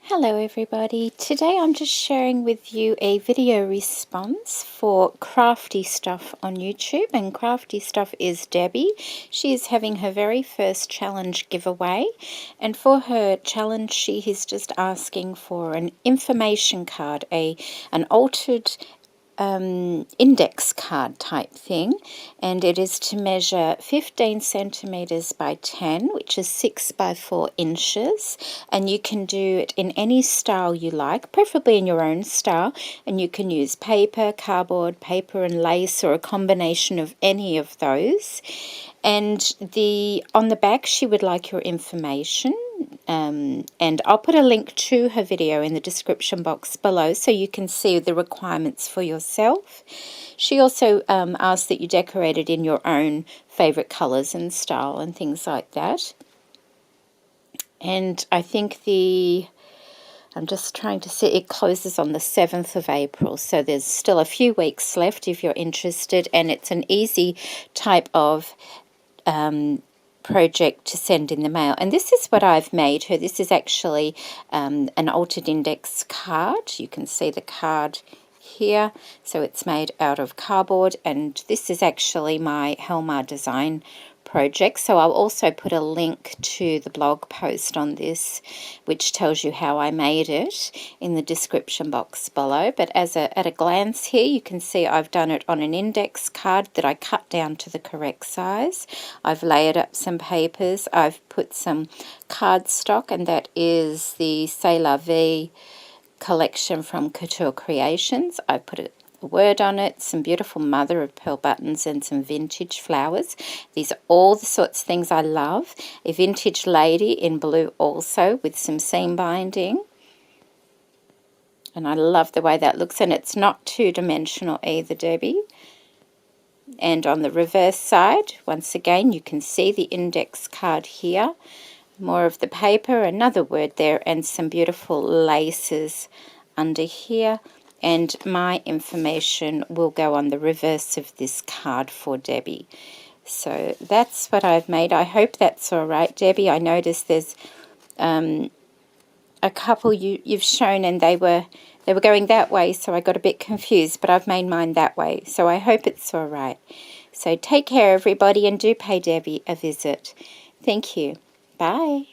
Hello everybody, today I'm just sharing with you a video response for CraftyStuff on YouTube, and CraftyStuff is Debbie. She is having her very first challenge giveaway, and for her challenge she is just asking for an information card, an altered index card type thing, and it is to measure 15 centimeters by 10, which is 6 by 4 inches, and you can do it in any style you like, preferably in your own style, and you can use paper, cardboard, paper and lace, or a combination of any of those. And on the back she would like your information, and I'll put a link to her video in the description box below so you can see the requirements for yourself. She also asked that you decorate it in your own favourite colours and style and things like that. And I think I'm just trying to see, it closes on the 7th of April, so there's still a few weeks left if you're interested, and it's an easy type of project to send in the mail. And this is what I've made her. This is actually an altered index card. You can see the card here. So it's made out of cardboard, and this is actually my Helmar design project. So I'll also put a link to the blog post on this, which tells you how I made it, in the description box below. But at a glance here, you can see I've done it on an index card that I cut down to the correct size. I've layered up some papers. I've put some cardstock, and that is the C'est La Vie collection from Couture Creations. I put a word on it, some beautiful mother of pearl buttons, and some vintage flowers. These are all the sorts of things I love. A vintage lady in blue also with some seam binding, and I love the way that looks, and it's not two-dimensional either, Debbie. And on the reverse side, once again, you can see the index card here, more of the paper, another word there, and some beautiful laces under here. And my information will go on the reverse of this card for Debbie. So that's what I've made. I hope that's all right, Debbie. I noticed there's a couple you've shown, and they were going that way, so I got a bit confused, but I've made mine that way. So I hope it's all right. So take care, everybody, and do pay Debbie a visit. Thank you. Bye.